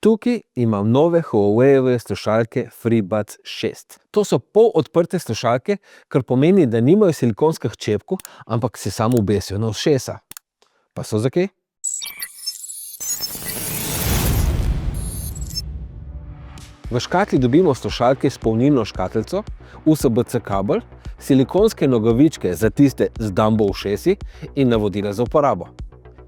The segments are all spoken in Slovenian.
Tukaj imam nove Huawei-jeve slušalke FreeBuds 6. To so pol odprte slušalke, kar pomeni, da nimajo silikonskih čepkov, ampak se samo obesijo na ušesa. Pa so za kaj? V škatli dobimo slušalke s polnilno škatlico, USB-C kabel, silikonske nogavičke za tiste z dumbo ušesi in navodila za uporabo.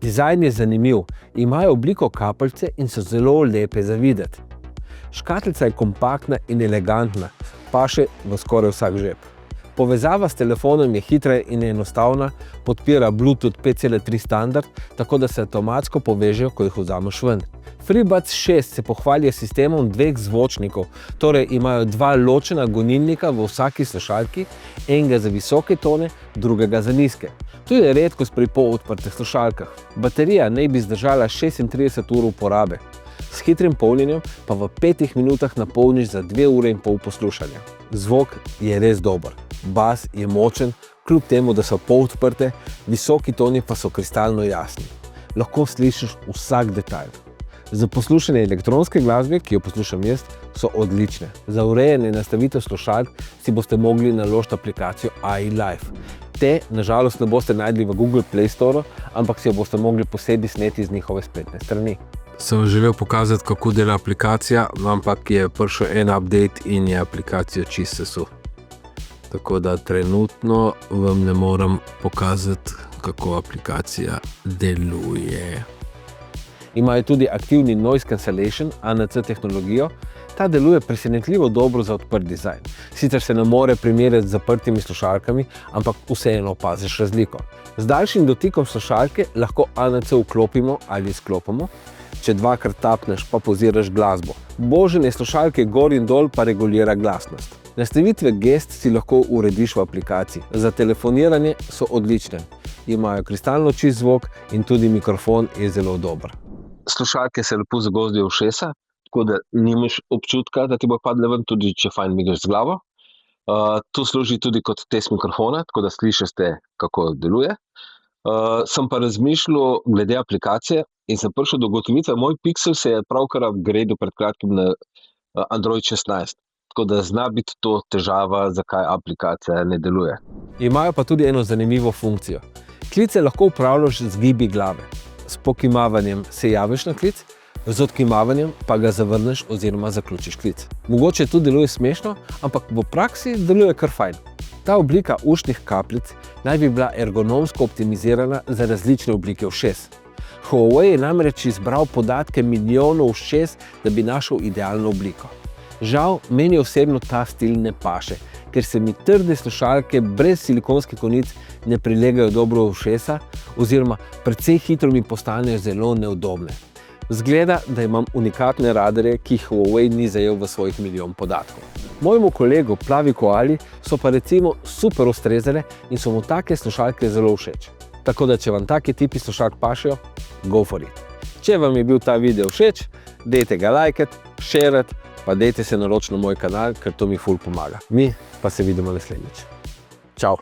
Dizajn je zanimiv, imajo obliko kapljice in so zelo lepe za videti. Škatlica je kompaktna in elegantna, paše v skoraj vsak žep. Povezava s telefonom je hitra in enostavna, podpira Bluetooth 5.3 standard, tako da se avtomatsko povežejo, ko jih vzameš ven. FreeBuds 6 se pohvalijo s sistemom dveh zvočnikov, torej imajo dva ločena gonilnika v vsaki slušalki, enega za visoke tone, drugega za nizke. To je redkost pri polodprtih slušalkah. Baterija naj bi zdržala 36 ur uporabe. S hitrim polnjenjem pa v 5 minutah napolniš za 2 ure in pol poslušanja. Zvok je res dober. Bas je močen, kljub temu, da so polodprte, visoki toni pa so kristalno jasni. Lahko slišiš vsak detajl. Za poslušanje elektronske glasbe, ki jo poslušam jaz, so odlične. Za urejanje nastavitev slušalk si boste mogli naložiti aplikacijo AI Life. Te, nažalost, ne boste najdli v Google Play Store, ampak si jo boste mogli posebej sneti z njihove spletne strani. Sem želel pokazati, kako dela aplikacija, ampak je prišel en update in je aplikacijo čisto sesul. Tako da trenutno vam ne morem pokazati, kako aplikacija deluje. Imajo tudi aktivni noise cancellation, ANC tehnologijo. Ta deluje presenetljivo dobro za odprt dizajn. Sicer se ne more primerjati z zaprtimi slušalkami, ampak vseeno opaziš razliko. Z daljšim dotikom slušalke lahko ANC vklopimo ali izklopimo. Če dvakrat tapneš, pa poziraš glasbo. Boženje slušalke gor in dol pa regulira glasnost. Nastavitve gest si lahko urediš v aplikaciji. Za telefoniranje so odlične. Imajo kristalno čist zvok in tudi mikrofon je zelo dober. Slušalke se lepo zagozdijo ušesa, tako da nimaš občutka, da ti bo padle ven, tudi če fajn migaš z glavo. To služi tudi kot test mikrofona, tako da slišite, kako deluje. Sem pa razmišljal glede aplikacije in sem prišel do ugotovitve, moj Pixel se je pravkar upgradil pred kratkim na Android 16. Tako da zna biti to težava, zakaj aplikacija ne deluje. Imajo pa tudi eno zanimivo funkcijo. Klice lahko upravljaš z gibi glave. S pokimavanjem se javiš na klic, z odkimavanjem pa ga zavrneš oziroma zaključiš klic. Mogoče to deluje smešno, ampak v praksi deluje kar fajn. Ta oblika ušnih kapljic naj bi bila ergonomsko optimizirana za različne oblike ušes. Huawei je namreč izbral podatke milijonov ušes, da bi našel idealno obliko. Žal, meni osebno ta stil ne paše, ker se mi trde slušalke brez silikonskih konic ne prilegajo dobro v ušesa oziroma precej hitro mi postanejo zelo neudobne. Zgleda, da imam unikatne radarje, ki jih Huawei ni zajel v svojih milijon podatkov. Mojemu kolegu Plavi Koali so pa recimo super ustrezale in so mu take slušalke zelo všeč. Tako da, če vam taki tipi slušalk pašejo, go for it. Če vam je bil ta video všeč, dajte ga lajkati, šerati, pa dajte se naročiti na moj kanal, ker to mi ful pomaga. Mi pa se vidimo naslednjič. Čau!